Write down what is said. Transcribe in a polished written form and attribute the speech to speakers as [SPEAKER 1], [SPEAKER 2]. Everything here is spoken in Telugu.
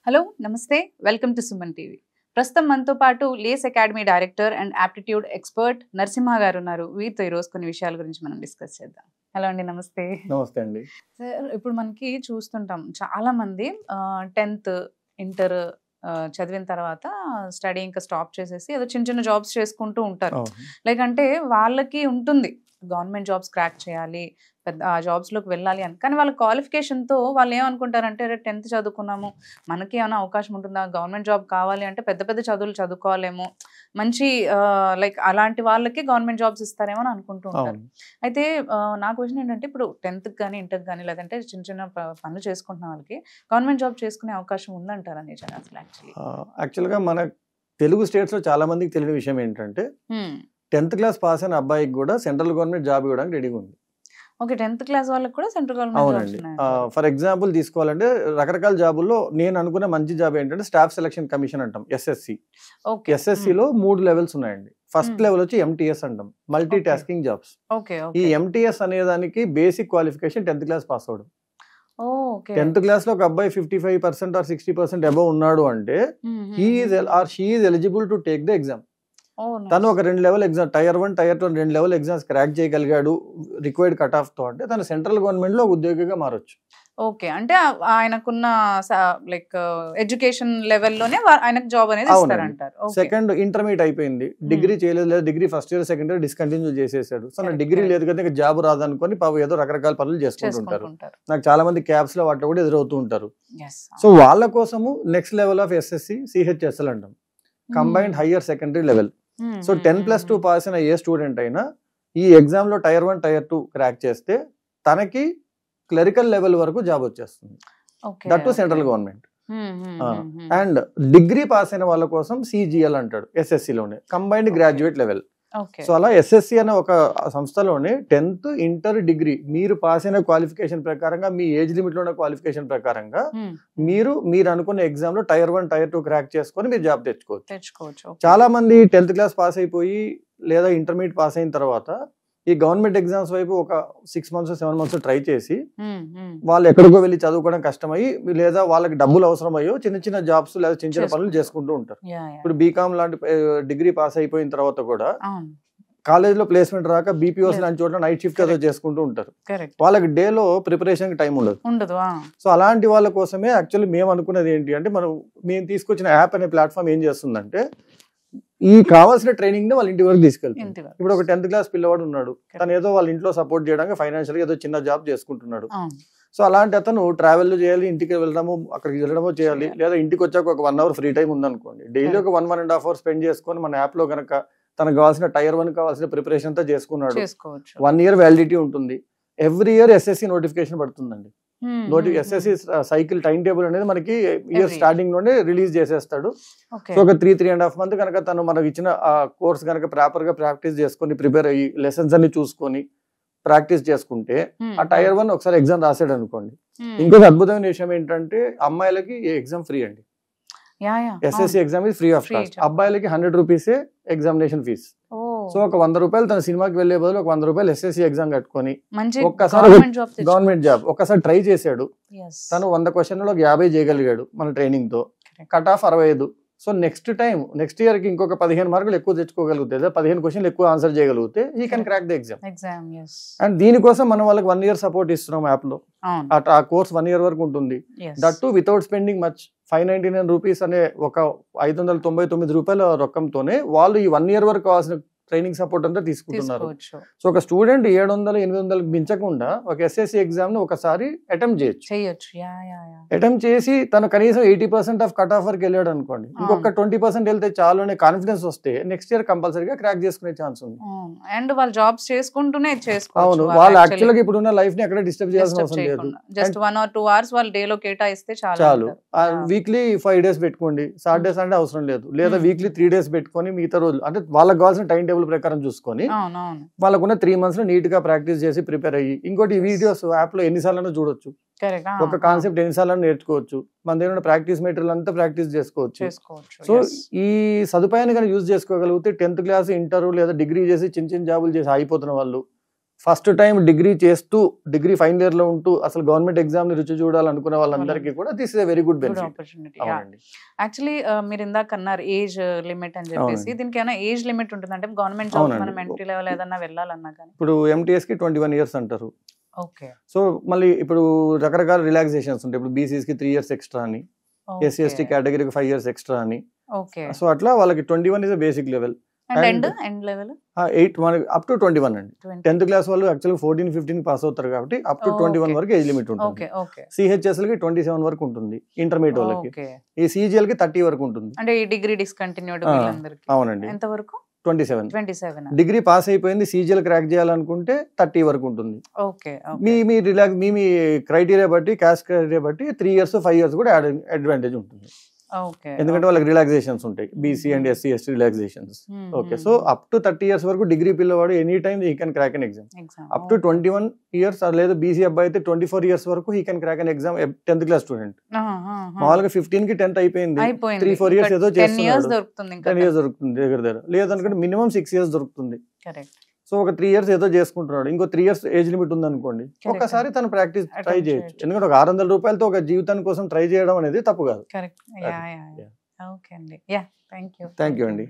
[SPEAKER 1] హలో నమస్తే వెల్కమ్ టు సుమన్ టీవీ. ప్రస్తుతం మనతో పాటు lace academy director and aptitude expert Narasimha garu ఉన్నారు. వీరితో ఈరోజు కొన్ని విషయాల గురించి మనం డిస్కస్ చేద్దాం. హలో అండి, నమస్తే.
[SPEAKER 2] నమస్తే అండి.
[SPEAKER 1] సార్, ఇప్పుడు మనకి చూస్తుంటాం చాలా మంది 10th ఇంటర్ చదివిన తర్వాత స్టడీ ఇంకా స్టాప్ చేసేసి ఏదో చిన్న చిన్న జాబ్స్ చేసుకుంటూ ఉంటారు. లైక్ అంటే వాళ్ళకి ఉంటుంది గవర్నమెంట్ జాబ్స్ క్రాక్ చేయాలి, పెద్ద ఆ జాబ్స్లోకి వెళ్ళాలి అని. కానీ వాళ్ళ క్వాలిఫికేషన్తో వాళ్ళు ఏమనుకుంటారంటే, 10th చదువుకున్నాము, మనకి ఏమైనా అవకాశం ఉంటుందా, గవర్నమెంట్ జాబ్ కావాలి అంటే పెద్ద పెద్ద చదువులు చదువుకోవాలేమో, మంచి లైక్ అలాంటి వాళ్ళకి గవర్నమెంట్ జాబ్స్ ఇస్తారేమో అని అనుకుంటూ ఉంటారు. అయితే నా క్వశ్చన్ ఏంటంటే, ఇప్పుడు 10th కానీ ఇంటర్కి కానీ లేదంటే చిన్న చిన్న పనులు చేసుకుంటున్న వాళ్ళకి గవర్నమెంట్ జాబ్ చేసుకునే అవకాశం ఉందంటారా నిజంగా అసలు?
[SPEAKER 2] యాక్చువల్గా మన తెలుగు స్టేట్స్లో చాలా మందికి తెలియని విషయం ఏంటంటే 10th క్లాస్ పాస్ అయిన అబ్బాయికి కూడా సెంట్రల్ గవర్నమెంట్ జాబ్ ఇవ్వడానికి రెడీగా ఉంది.
[SPEAKER 1] ఓకే, 10th క్లాస్ వాళ్ళకి కూడా సెంట్రల్ గవర్నమెంట్.
[SPEAKER 2] అవునండి. ఫర్ ఎగ్జాంపుల్ తీసుకోవాలంటే రకరకాల జాబుల్లో నేను అనుకున్న మంచి జాబ్ ఏంటంటే స్టాఫ్ సెలక్షన్ కమిషన్ అంటాం, ఎస్ఎస్సి. ఎస్ఎస్సిలో 3 లెవెల్స్ ఉన్నాయండి. ఫస్ట్ లెవెల్ వచ్చి ఎంటీఎస్ అంటాం, మల్టీ టాస్కింగ్ జాబ్స్. ఈ ఎంటీఎస్ అనే దానికి basic qualification 10th class pass అవడం. 10th క్లాస్ లో ఒక అబ్బాయి 55% ఆర్ 60% అబవ్ ఉన్నాడు అంటే he is eligible to take the exam. తను ఒక 2 level exam, tier 1 tier 2 2 level exams crack చేయగలిగాడు రిక్వైర్డ్ కట్ ఆఫ్ తో అంటే తను సెంట్రల్ గవర్నమెంట్ లో ఉద్యోగిగా మారొచ్చు.
[SPEAKER 1] ఓకే, అంటే ఆయనకున్న లైక్ ఎడ్యుకేషన్ లెవెల్లోనే ఆయనకు జాబ్ అనేది ఇస్తారంటారు.
[SPEAKER 2] సెకండ్, ఇంటర్మీడియట్ అయిపోయింది, డిగ్రీ చేయలేదు, లేదా degree first year second year discontinue చేసేసాడు. సో నాకు డిగ్రీ లేదు కదా, జాబ్ రాదనుకొని పాపం ఏదో రకరకాల పనులు చేసుకుంటుంటారు. నాకు చాలా మంది క్యాబ్స్ లో వాటిలో కూడా ఎదురవుతూ ఉంటారు. సో వాళ్ళ కోసము next level of SSC CHSL అంటాం, combined higher secondary level. So 10+2 pass అయిన ఏ స్టూడెంట్ అయినా ఈ ఎగ్జామ్ లో టైర్ 1 టైర్ 2 క్రాక్ చేస్తే తనకి క్లరికల్ లెవెల్ వరకు జాబ్ వచ్చేస్తుంది, that to central government. And degree pass అయిన వాళ్ళ కోసం సిజిఎల్ అంటాడు, ఎస్ఎస్సిలోనే కంబైన్డ్ గ్రాడ్యుయేట్ లెవెల్. సో అలా ఎస్ఎస్సి అనే ఒక సంస్థలోనే 10th ఇంటర్ డిగ్రీ మీరు పాస్ అయిన క్వాలిఫికేషన్ ప్రకారంగా, మీ ఏజ్ లిమిట్ లో ఉన్న క్వాలిఫికేషన్ ప్రకారంగా మీరు అనుకున్న ఎగ్జామ్ లో టైర్ 1 టైర్ 2 క్రాక్ చేసుకొని మీరు జాబ్ తెచ్చుకోవచ్చు. చాలా మంది 10th క్లాస్ పాస్ అయిపోయి లేదా ఇంటర్మీడియట్ పాస్ అయిన తర్వాత ఈ గవర్నమెంట్ ఎగ్జామ్స్ వైపు ఒక 6 months 7 months ట్రై చేసి వాళ్ళు ఎక్కడికో వెళ్ళి చదువుకోవడం కష్టమయ్యి, లేదా వాళ్ళకి డబ్బులు అవసరమయ్యో చిన్న చిన్న జాబ్స్ లేదా చిన్న చిన్న పనులు చేసుకుంటూ ఉంటారు. ఇప్పుడు బీకామ్ లాంటి డిగ్రీ పాస్ అయిపోయిన తర్వాత కూడా కాలేజ్ లో ప్లేస్మెంట్ రాక బీపీఓస్ లాంటి చోట్ల నైట్ షిఫ్ట్ ఏదో చేసుకుంటూ ఉంటారు. వాళ్ళకి డేలో ప్రిపరేషన్ కి టైం ఉండదు. సో అలాంటి వాళ్ళ కోసమే యాక్చువల్లీ మేము అనుకున్నది ఏంటి అంటే, మేము తీసుకొచ్చిన యాప్ అనే ప్లాట్ఫామ్ ఏం చేస్తుందంటే ఈ కావాల్సిన ట్రైనింగ్ ని వాళ్ళ ఇంటి వరకు తీసుకెళ్తుంది. ఇప్పుడు ఒక 10th క్లాస్ పిల్లవాడు ఉన్నాడు, తను ఏదో వాళ్ళ ఇంట్లో సపోర్ట్ చేయడానికి ఫైనాన్షియల్ గా ఏదో చిన్న జాబ్ చేసుకుంటున్నాడు. సో అలాంటి అతను ట్రావెల్ చేయాలి, ఇంటికి వెళ్ళడము అక్కడికి వెళ్ళడమో చేయాలి, లేదా ఇంటికి వచ్చాక ఒక 1 hour ఫ్రీ టైం ఉందనుకోండి, డైలీ ఒక 1.5 hours స్పెండ్ చేసుకొని మన యాప్ లో కనుక తనకు కావాల్సిన టైర్ 1 కావాల్సిన ప్రిపరేషన్ అంతా చేసుకున్నాడు. 1 year వ్యాలిడిటీ ఉంటుంది. ఎవ్రీ ఇయర్ ఎస్ఎస్సి నోటిఫికేషన్ పడుతుందండి. ఎస్ఎస్సి సైకిల్ టైం టేబుల్ అనేది మనకి ఇయర్ స్టార్టింగ్ లోనే రిలీజ్ చేసేస్తాడు. సో ఒక 3.5 months కనుక తను మనకి ఇచ్చిన ఆ కోర్స్ కనుక ప్రాపర్ గా ప్రాక్టీస్ చేసుకొని ప్రిపేర్ అయ్యి లెసన్స్ అన్ని చూసుకొని ప్రాక్టీస్ చేసుకుంటే ఆ టైర్ 1 ఒకసారి ఎగ్జామ్ రాసాడు అనుకోండి. ఇంకొక అద్భుతమైన విషయం ఏంటంటే అమ్మాయిలకి ఎగ్జామ్ ఫ్రీ అండి. SSC exam free of cost. అబ్బాయిలకి 100 rupees ఎగ్జామినేషన్ ఫీజ్. సో ఒక 100 రూపాయలు తన సినిమాకి వెళ్లే బదులు ఒక 100 రూపాయలు ఎస్ఎస్సి ఎగ్జామ్ కట్టుకొని ఒక్కసారి గవర్నమెంట్ జాబ్ ఒక్కసారి ట్రై చేశాడు. తను 100 క్వశ్చన్లలో 50 చేయగలిగాడు మన ట్రైనింగ్ తో, cut off 65. So next year కి ఇంకొక 15 మార్కులు ఎక్కువ తెచ్చుకోగలిగితే, 15 క్వశ్చన్లు ఎక్కువ ఆన్సర్ చేయగలిగితే he can crack the exam. And దీనికోసం మనం వాళ్ళకి 1 year సపోర్ట్ ఇస్తున్నాం యాప్ లో. ఆ కోర్స్ 1 year వరకు ఉంటుంది, that to without spending much. 599 rupees అనే ఒక 599 రూపాయల రొక్కంతోనే వాళ్ళు ఈ 1 year వరకు కావాల్సిన ట్రైనింగ్ సపోర్ట్ అంతా తీసుకుంటున్నారు. సో ఒక స్టూడెంట్ 700-800 మించకుండా ఒక ఎస్ఎస్సి ఎగ్జామ్ ను ఒకసారి అటెంప్ట్ చేయొచ్చు. అటెంప్ట్ చేసి తను కనీసం 80% ఆఫ్ కట్ ఆఫ్ వరకు వెళ్ళాడు అనుకోండి, ఇంకొక 20% వెళ్తే చాలు అనే కాన్ఫిడెన్స్ వస్తే నెక్స్ట్ ఇయర్ కంపల్సరీగా క్రాక్ చేసుకునే ఛాన్స్ ఉంది.
[SPEAKER 1] అండ్ వాళ్ళు జాబ్స్ చేసుకుంటూనే
[SPEAKER 2] అవును, వాళ్ళు యాక్చువల్గా ఇప్పుడున్న లైఫ్ ని ఎక్కడ డిస్టర్బ్ చేయాల్సిన అవసరం లేదు.
[SPEAKER 1] జస్ట్ 1 or 2 hours వాళ్ళు డే లో కేటాయిస్తే చాలు.
[SPEAKER 2] వీక్లీ 5 days పెట్టుకోండి, సాటర్డే సండే అవసరం లేదు, లేదా వీక్లీ 3 days పెట్టుకొని మిగతా రోజులు అంటే వాళ్ళకి కావాల్సిన టైం టేబుల్ ప్రకారం చూసుకొని వాళ్ళకున్న 3 months లో నీట్ గా ప్రాక్టీస్ చేసి ప్రిపేర్ అయ్యి, ఇంకోటి వీడియోస్ యాప్ లో ఎన్నిసార్లు చూడొచ్చు, ఒక కాన్సెప్ట్ ఎన్నిసార్లు నేర్చుకోవచ్చు, మన దగ్గర ప్రాక్టీస్ మెటీరియల్ అంతా ప్రాక్టీస్ చేసుకోవచ్చు. సో ఈ సదుపాయాన్ని కనుక యూజ్ చేసుకోగలిగితే 10th క్లాస్ ఇంటర్ లేదా డిగ్రీ చేసి చిన్న చిన్న జాబులు చేసి అయిపోతున్న వాళ్ళు ఫస్ట్ టైం డిగ్రీ చేస్తూ డిగ్రీ ఫైనల్ ఇయర్ లో ఉంటూ అసలు గవర్నమెంట్ ఎగ్జామ్ ని రుచి చూడాలనుకునే వాళ్ళందరికీ కూడా this is a very good benefit.
[SPEAKER 1] Opportunity. Actually మీరు ఇందాక అన్నారు ఏజ్ లిమిట్ అని చెప్పేసి, దీనికి ఏమైనా ఏజ్ లిమిట్ ఉంటుంది అంటే గవర్నమెంట్ జాబ్ మనం ఎంట్రీ లెవెల్ ఏదన్నా వెళ్ళాలన్నా కానీ?
[SPEAKER 2] ఇప్పుడు ఎంటీఎస్ కి 21 years అంటారు.
[SPEAKER 1] ఓకే.
[SPEAKER 2] సో మళ్ళీ ఇప్పుడు రకరకాల రిలాక్సేషన్స్ ఉంటాయి. ఇప్పుడు బీసీఎస్ కి 3 years ఎక్స్ట్రా అని, ఎస్సీ ఎస్టీ కేటగిరీకి 5 years ఎక్స్ట్రా అని.
[SPEAKER 1] ఓకే.
[SPEAKER 2] సో అట్లా వాళ్ళకి 21 is basic level.
[SPEAKER 1] End level
[SPEAKER 2] 8 up to 21 అండి. 10th క్లాస్ వాళ్ళు యాక్చువల్గా 14-15 పాస్ అవుతారు కాబట్టి అప్ టు 21 వరకు ఏజ్ లిమిట్ ఉంటుంది. సిహెచ్ఎస్ కి 27 వరకు ఉంటుంది ఇంటర్మీడియట్ వాళ్ళకి. ఈ సిజిఎల్ కి 30 వరకు ఉంటుంది.
[SPEAKER 1] అంటే ఈ డిగ్రీ డిస్కంటిన్యూడ్
[SPEAKER 2] అవునండి.
[SPEAKER 1] ఎంత వరకు?
[SPEAKER 2] 27. డిగ్రీ పాస్ అయిపోయింది, సిజిఎల్ క్రాక్ చేయాలనుకుంటే 30 వరకు ఉంటుంది. మీ క్రైటీరియా బట్టి, క్యాస్ట్ క్రైటీరియా బట్టి 3 years 5 years కూడా అడ్వాంటేజ్ ఉంటుంది. ఎందుకంటే వాళ్ళకి రిలాక్సేషన్స్ ఉంటాయి, BC and SC ST relaxations. Okay. So up to 30 years వరకు డిగ్రీ పిల్లవాడు any time he can crack an exam. Up to 21 years లేదా బీసీ అబ్బాయి అయితే 24 years వరకు he can crack an exam. 10th class student మామూలుగా 15 కి 10th అయిపోయింది, 3-4 years ఏదో చేస్తున్నాడు, 10 years దొరుకుతుంది దగ్గర. లేదనుకుంటే మినిమం 6 years దొరుకుతుంది. సో ఒక 3 years ఏదో చేసుకుంటున్నాడు, ఇంకో 3 years ఏజ్ లిమిట్ ఉంది అనుకోండి, ఒకసారి తను ప్రాక్టీస్ ట్రై చేయొచ్చు. ఎందుకంటే ఒక 600 రూపాయలతో ఒక జీవితాని కోసం ట్రై చేయడం అనేది తప్పు కాదు.
[SPEAKER 1] ఓకే అండి. థ్యాంక్ యూ
[SPEAKER 2] అండి.